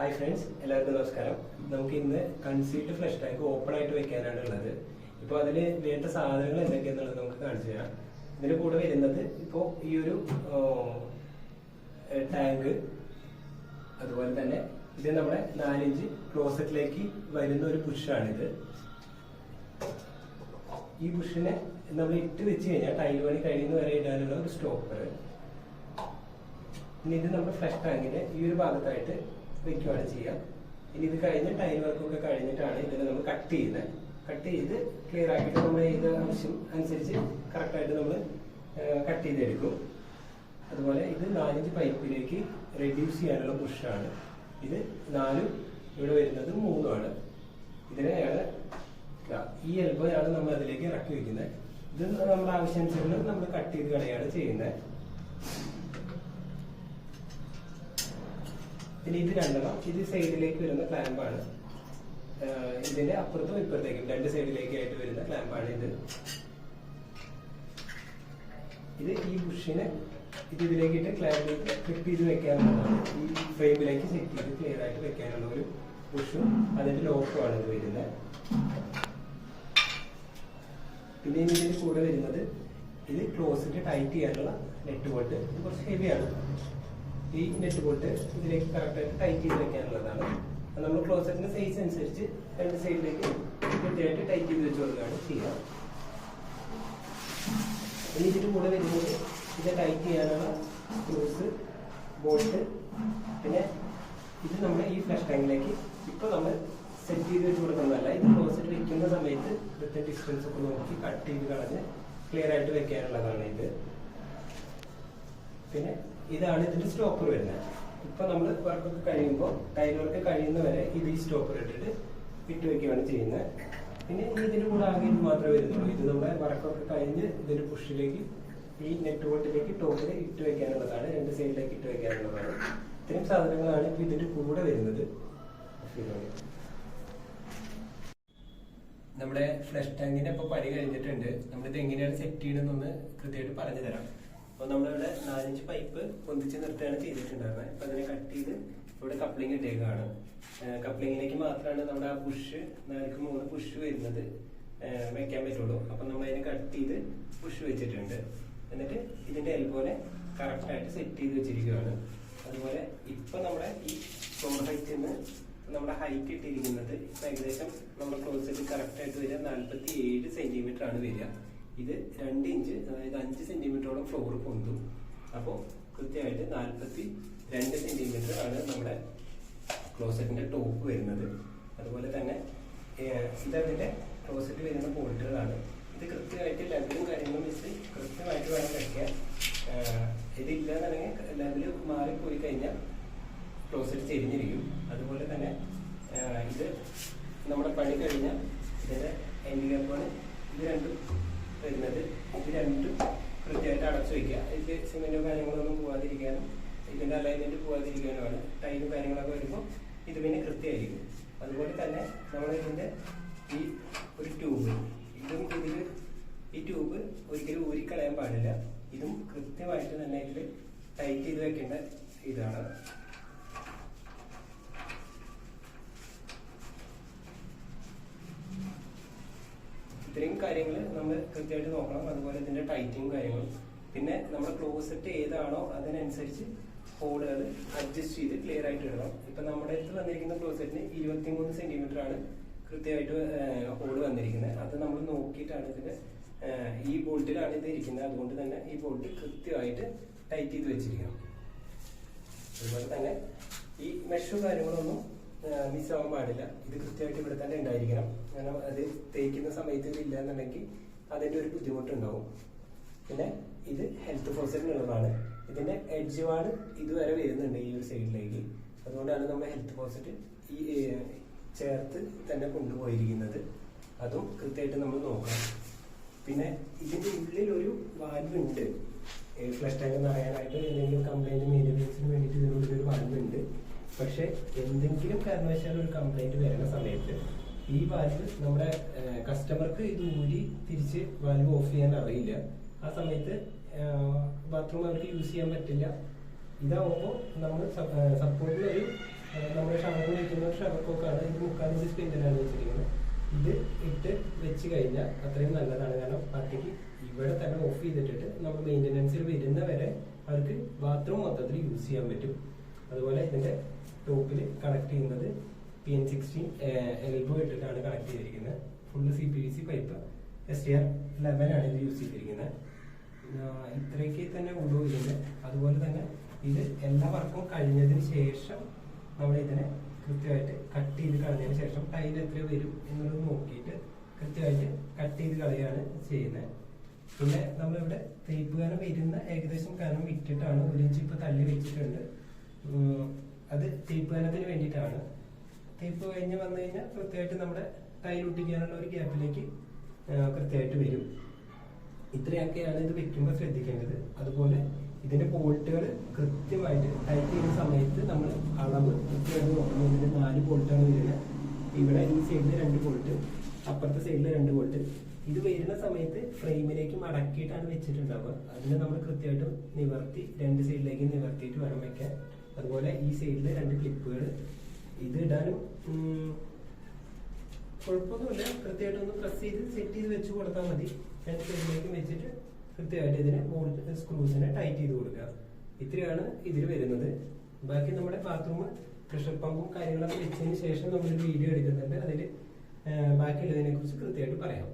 Hi friends, എല്ലാവർക്കും നമസ്കാരം. നമുക്ക് ഇന്ന് കൺസീൽഡ് ഫ്ലഷ് ടാങ്ക് ഓപ്പൺ ആയിട്ട് വെക്കാനാണ് ഉള്ളത്. ഇപ്പോൾ അതിൽ വേണ്ട സാധനങ്ങൾ എന്തൊക്കെയാണെന്നുള്ളത് നമുക്ക് കാണിച്ചു തരാം. ഇതിന് കൂടെ വരുന്നത് ഇപ്പോൾ ഈ ഒരു ടാങ്ക്, അതുപോലെ തന്നെ ഇത് നമ്മുടെ 4 ഇഞ്ച് ക്ലോസറ്റിലേക്ക് വരുന്ന ഒരു ബുഷാണിത്. ഈ ബുഷിനെ നമ്മൾ ഇട്ട് വെച്ച് കഴിഞ്ഞാൽ ടൈൽ പണി കഴിയുന്ന വരെ ഇടാനുള്ള ഒരു സ്റ്റോപ്പർ. ഇനി ഇത് നമ്മുടെ ഫ്ലഷ് ടാങ്കിന്റെ ഈ ഒരു ഭാഗത്തായിട്ട് വെക്കുകയാണ് ചെയ്യുക. ഇനി ഇത് കഴിഞ്ഞ് ടൈൽ വർക്കൊക്കെ കഴിഞ്ഞിട്ടാണ് ഇതിനെ നമ്മൾ കട്ട് ചെയ്യുന്നത്. കട്ട് ചെയ്ത് ക്ലിയർ ആക്കിയിട്ട് നമ്മൾ ഇത് ആവശ്യം അനുസരിച്ച് കറക്റ്റായിട്ട് നമ്മൾ കട്ട് ചെയ്തെടുക്കും. അതുപോലെ ഇത് 4 ഇഞ്ച് പൈപ്പിലേക്ക് റെഡ്യൂസ് ചെയ്യാനുള്ള പുഷാണ്. ഇത് 4ഉം ഇവിടെ വരുന്നത് 3ഉമാണ്. ഇതിനെയാണ് ഈ എൽബോയാണ് നമ്മൾ അതിലേക്ക് ഇറക്കി വെക്കുന്നത്. ഇത് നമ്മുടെ ആവശ്യാനുസരണം നമ്മൾ കട്ട് ചെയ്ത് കളയാണ് ചെയ്യുന്നത്. ഇനി ഇത് രണ്ടെണ്ണം, ഇത് സൈഡിലേക്ക് വരുന്ന ക്ലാമ്പാണ്. ഇതിന്റെ അപ്പുറത്തും ഇപ്പുറത്തേക്കും 2 സൈഡിലേക്കായിട്ട് വരുന്ന ക്ലാമ്പാണ് ഇത്. ഈ ബുഷിനെ ഇതിലേക്കിട്ട് ക്ലാമ്പിലേക്ക് ക്ലിപ്പ് ചെയ്ത് വെക്കാനുള്ളതാണ്. ഈ ഫ്രെയിമിലേക്ക് സെറ്റ് ചെയ്ത് ക്ലിയർ ആയിട്ട് വെക്കാനുള്ള ഒരു ബുഷും അതിന്റെ ലോക്കുമാണ് ഇത് വരുന്നത്. പിന്നെ ഇതിന്റെ കൂടെ വരുന്നത് ഇത് ക്ലോസിറ്റ് ടൈറ്റ് ചെയ്യാനുള്ള നെറ്റ് ബോൾട്ട്. ഇത് കുറച്ച് ഹെവിയാണ്. ഈ നെറ്റ് ബോൾട്ട് ഇതിലേക്ക് കറക്റ്റായിട്ട് ടൈറ്റ് ചെയ്ത് വെക്കാനുള്ളതാണ്. നമ്മൾ ക്ലോസറ്റിന്റെ സൈസ് അനുസരിച്ച് 2 സൈഡിലേക്ക് കൃത്യമായിട്ട് ടൈറ്റ് ചെയ്ത് വെച്ച് കൊടുക്കുകയാണ് ചെയ്യുക. ഇനി ഇതിന്റെ കൂടെ വരുന്നത് ഇത് ടൈറ്റ് ചെയ്യാനുള്ള ക്ലോസ് ബോൾട്ട്. പിന്നെ ഇത് നമ്മൾ ഈ ഫ്ലഷ് ടാങ്കിലേക്ക് ഇപ്പൊ നമ്മൾ സെറ്റ് ചെയ്ത് വെച്ച് കൊടുക്കുന്നതല്ല. ഇത് ക്ലോസറ്റ് വെക്കുന്ന സമയത്ത് കൃത്യം ഡിസ്റ്റൻസ് ഒക്കെ നോക്കി കട്ട് ചെയ്ത് കളഞ്ഞ് ക്ലിയർ ആയിട്ട് വെക്കാനുള്ളതാണ് ഇത്. പിന്നെ ഇതാണ് ഇതിന്റെ സ്റ്റോപ്പർ വരുന്നത്. ഇപ്പൊ നമ്മൾ വർക്കൊക്കെ കഴിയുമ്പോൾ ടൈൽ വർക്ക് കഴിയുന്നവരെ ഇത് ഈ സ്റ്റോപ്പർ ഇട്ടിട്ട് ഇട്ട് വെക്കുകയാണ് ചെയ്യുന്നത്. പിന്നെ ഇതിന്റെ കൂടെ ആകെ ഇത് മാത്രമേ വരുന്നുള്ളൂ. ഇത് നമ്മുടെ വർക്കൊക്കെ കഴിഞ്ഞ് ഇതിന്റെ പുഷിലേക്ക് ഈ നെറ്റ് ബോൾട്ടിലേക്ക് ടോപ്പിൽ ഇട്ട് വെക്കാനുള്ളതാണ്. 2 സൈഡിലേക്ക് ഇട്ട് വെക്കാനുള്ളതാണ്. ഇത്തരം സാധനങ്ങളാണ് ഇപ്പൊ ഇതിന്റെ കൂടെ വരുന്നത്. നമ്മുടെ ഫ്ലഷ് ടാങ്കിന്റെ ഇപ്പൊ പണി കഴിഞ്ഞിട്ടുണ്ട്. നമ്മളിത് എങ്ങനെയാണ് സെറ്റ് ചെയ്യണമെന്നൊന്ന് കൃത്യമായിട്ട് പറഞ്ഞു തരാം. അപ്പൊ നമ്മളിവിടെ 4 ഇഞ്ച് പൈപ്പ് പൊന്തിച്ച് നിർത്തുകയാണ് ചെയ്തിട്ടുണ്ടായിരുന്നത്. അപ്പൊ അതിനെ കട്ട് ചെയ്ത് ഇവിടെ കപ്ലിംഗ് ഇട്ടേക്കാണ്. കപ്ലിങ്ങിലേക്ക് മാത്രമാണ് നമ്മുടെ ആ പുഷ് 4-3 പുഷ് വരുന്നത് വെക്കാൻ പറ്റുള്ളൂ. അപ്പൊ നമ്മൾ അതിനെ കട്ട് ചെയ്ത് പുഷ് വെച്ചിട്ടുണ്ട്. എന്നിട്ട് ഇതിന്റെ എൽബോനെ കറക്റ്റായിട്ട് സെറ്റ് ചെയ്ത് വെച്ചിരിക്കുകയാണ്. അതുപോലെ ഇപ്പൊ നമ്മുടെ ഈ ഫ്ലോർ ഹൈറ്റിന്ന് നമ്മുടെ ഹൈറ്റ് ഇട്ടിരിക്കുന്നത് ഇപ്പൊ ഏകദേശം നമ്മുടെ ക്ലോസറ്റ് കറക്റ്റായിട്ട് വരിക 47 സെന്റിമീറ്റർ ആണ് വരിക. ഇത് 2 ഇഞ്ച്, അതായത് 5 സെന്റിമീറ്ററോളം ഫ്ലോർ പൊന്തും. അപ്പോൾ കൃത്യമായിട്ട് 42 സെന്റിമീറ്റർ ആണ് നമ്മുടെ ക്ലോസറ്റിന്റെ ടോപ്പ് വരുന്നത്. അതുപോലെ തന്നെ ഇതതിന്റെ ക്ലോസറ്റ് വരുന്ന ബോൾട്ടുകളാണ്. ഇത് കൃത്യമായിട്ട് ലെവലും കാര്യങ്ങളും വെച്ച് കൃത്യമായിട്ട് വേണം വെക്കാൻ. ഇതില്ലാന്നുണ്ടെങ്കിൽ ലെവല് മാറിപ്പോയി കഴിഞ്ഞാൽ ക്ലോസറ്റ് ചെരിഞ്ഞിരിക്കും. അതുപോലെ തന്നെ ഇത് നമ്മുടെ പണി കഴിഞ്ഞാൽ ഇതിന്റെ എൻഡ് ക്യാപ്പാണ് ഇത് രണ്ടും വരുന്നത്. ഇത് രണ്ടും കൃത്യമായിട്ട് അടച്ചു വയ്ക്കുക. ഇത് സിമെന്റോ കാര്യങ്ങളൊന്നും പോകാതിരിക്കാനും ഇതിന്റെ അലൈൻമെന്റ് പോകാതിരിക്കാനുമാണ്. ടൈലും കാര്യങ്ങളൊക്കെ വരുമ്പോൾ ഇത് പിന്നെ കൃത്യമായിരിക്കും. അതുപോലെ തന്നെ നമ്മൾ ഇതിന്റെ ഈ ഒരു ട്യൂബ്, ഈ ട്യൂബ് ഒരിക്കലും ഊരിക്കളയാൻ പാടില്ല. ഇതും കൃത്യമായിട്ട് തന്നെ ഇതിൽ ടൈറ്റ് ചെയ്ത് വെക്കേണ്ട ഇതാണ്. ഇത്രയും കാര്യങ്ങൾ നമ്മൾ കൃത്യമായിട്ട് നോക്കണം. അതുപോലെ ഇതിന്റെ ടൈറ്റിങ് കാര്യങ്ങളും. പിന്നെ നമ്മുടെ ക്ലോസറ്റ് ഏതാണോ അതിനനുസരിച്ച് ഹോളുകൾ അഡ്ജസ്റ്റ് ചെയ്ത് ക്ലിയർ ആയിട്ട് ഇടണം. ഇപ്പൊ നമ്മുടെ അടുത്ത് വന്നിരിക്കുന്ന ക്ലോസറ്റിന് 23 സെന്റിമീറ്റർ ആണ് കൃത്യമായിട്ട് ഹോള് വന്നിരിക്കുന്നത്. അത് നമ്മൾ നോക്കിയിട്ടാണ് ഇതിന്റെ ഈ ബോൾട്ടിലാണ് ഇത് ഇരിക്കുന്നത്. അതുകൊണ്ട് തന്നെ ഈ ബോൾട്ട് കൃത്യമായിട്ട് ടൈറ്റ് ചെയ്ത് വെച്ചിരിക്കണം. അതുപോലെ തന്നെ ഈ മെഷും കാര്യങ്ങളൊന്നും മിസ്സാവാൻ പാടില്ല. ഇത് കൃത്യമായിട്ട് ഇവിടെ തന്നെ ഉണ്ടായിരിക്കണം. കാരണം അത് തേക്കുന്ന സമയത്ത് ഇതില്ല എന്നുണ്ടെങ്കിൽ അതിന്റെ ഒരു ബുദ്ധിമുട്ടുണ്ടാവും. പിന്നെ ഇത് ഹെൽത്ത് ഫോസറ്റിനുള്ളതാണ്. ഇതിന്റെ എഡ്ജ് വാർഡ് ഇതുവരെ വരുന്നുണ്ട് ഈ ഒരു സൈഡിലേക്ക്. അതുകൊണ്ടാണ് നമ്മൾ ഹെൽത്ത് ഫോസറ്റ് ഈ ചേർത്ത് തന്നെ കൊണ്ടുപോയിരിക്കുന്നത്. അതും കൃത്യമായിട്ട് നമ്മൾ നോക്കണം. പിന്നെ ഇതിന്റെ ഉള്ളിൽ ഒരു വാൽവ് ഉണ്ട്. ഫ്ലഷ് ടാങ്ക് നിറയാനായിട്ട് എന്തെങ്കിലും കംപ്ലൈന്റ് മെയിൻ്റെനൻസിന് വേണ്ടിയിട്ട് ഇതിനുള്ളിൽ ഒരു വാൽവ് ഉണ്ട്. പക്ഷെ എന്തെങ്കിലും കാരണവശാൽ ഒരു കംപ്ലൈന്റ് വരുന്ന സമയത്ത് ഈ വാൽവ് നമ്മുടെ കസ്റ്റമർക്ക് ഇത് ഊരി തിരിച്ച് വാൽവ് ഓഫ് ചെയ്യാൻ അറിയില്ല. ആ സമയത്ത് ബാത്റൂം അവർക്ക് യൂസ് ചെയ്യാൻ പറ്റില്ല. ഇതാവുമ്പോൾ നമ്മൾ സപ്പോർട്ടിൽ ഒരു നമ്മുടെ ഷവർ റബ്ബർ ഇത് 3/4 ഇഞ്ച് സ്പിൻഡിലാണ് വെച്ചിരിക്കുന്നത്. ഇത് ഇട്ട് വെച്ച് കഴിഞ്ഞാൽ അത്രയും നല്ലതാണ്. കാരണം പട്ടിക്ക് ഇവിടെ തന്നെ ഓഫ് ചെയ്തിട്ടിട്ട് നമ്മൾ മെയിൻ്റനൻസിൽ വരുന്ന വരെ അവർക്ക് ബാത്റൂം മൊത്തത്തിൽ യൂസ് ചെയ്യാൻ പറ്റും. അതുപോലെ ഇതിന്റെ ടോപ്പിൽ കണക്ട് ചെയ്യുന്നത് PN16 എൽബോ ഇട്ടിട്ടാണ് കണക്ട് ചെയ്തിരിക്കുന്നത്. ഫുള്ള് CPVC പൈപ്പ് STR11 ആണ് ഇത് യൂസ് ചെയ്തിരിക്കുന്നത്. ഇത്രയൊക്കെ തന്നെ ഉള്ളൂ ഇതിന്റെ. അതുപോലെ തന്നെ ഇത് എല്ലാ വർക്കും കഴിഞ്ഞതിന് ശേഷം നമ്മൾ ഇതിനെ കൃത്യമായിട്ട് കട്ട് ചെയ്ത് കളഞ്ഞതിന് ശേഷം ടൈൽ എത്ര വരും എന്നുള്ളത് നോക്കിയിട്ട് കൃത്യമായിട്ട് കട്ട് ചെയ്ത് കളയാണ് ചെയ്യുന്നത്. പിന്നെ നമ്മളിവിടെ തേപ്പ് കനം വരുന്ന ഏകദേശം കനം വിറ്റിട്ടാണ് 1 ഇഞ്ച് ഇപ്പൊ തള്ളി വെച്ചിട്ടുണ്ട്. അത് തേപ്പ് കനത്തിന് വേണ്ടിയിട്ടാണ്. തേപ്പ് കഴിഞ്ഞ് വന്നു കഴിഞ്ഞാൽ കൃത്യമായിട്ട് നമ്മുടെ ടൈൽ ഒട്ടിക്കാനുള്ള ഒരു ഗ്യാപ്പിലേക്ക് കൃത്യമായിട്ട് വരും. ഇത്രയൊക്കെയാണ് ഇത് വെക്കുമ്പോൾ ശ്രദ്ധിക്കേണ്ടത്. അതുപോലെ ഇതിന്റെ ബോൾട്ടുകൾ കൃത്യമായിട്ട് ടൈറ്റ് ചെയ്യുന്ന സമയത്ത് നമ്മൾ അളവ് കൃത്യമായിട്ട് നോക്കണം. ഇതിന്റെ 4 ബോൾട്ടാണ് വരുന്നത്. ഇവിടെ ഈ സൈഡിൽ 2 ബോൾട്ട്, അപ്പുറത്തെ സൈഡിൽ 2 ബോൾട്ട്. ഇത് വരുന്ന സമയത്ത് ഫ്രെയിമിലേക്ക് മടക്കിയിട്ടാണ് വെച്ചിട്ടുണ്ടാവുക. അതിന് നമ്മൾ കൃത്യമായിട്ട് നിവർത്തി 2 സൈഡിലേക്ക് നിവർത്തിയിട്ട് വേണം വെക്കാൻ. അതുപോലെ ഈ സൈഡിൽ 2 ക്ലിപ്പുകൾ. ഇത് ഇടാനും കുഴപ്പമൊന്നുമില്ല. കൃത്യമായിട്ടൊന്ന് പ്രസ് ചെയ്ത് സെറ്റ് ചെയ്ത് വെച്ച് കൊടുത്താൽ മതി. 2 സൈഡിലേക്ക് വെച്ചിട്ട് കൃത്യമായിട്ട് ഇതിന് ബോൾട്ട് സ്ക്രൂസിനെ ടൈറ്റ് ചെയ്ത് കൊടുക്കുക. ഇത്രയാണ് ഇതിൽ വരുന്നത്. ബാക്കി നമ്മുടെ ബാത്റൂം പ്രഷർ പമ്പും കാര്യങ്ങളൊക്കെ വെച്ചതിന് ശേഷം നമ്മളൊരു വീഡിയോ എടുക്കുന്നുണ്ട്. അതിൽ ബാക്കിയുള്ളതിനെ കുറിച്ച് കൃത്യമായിട്ട് പറയാം.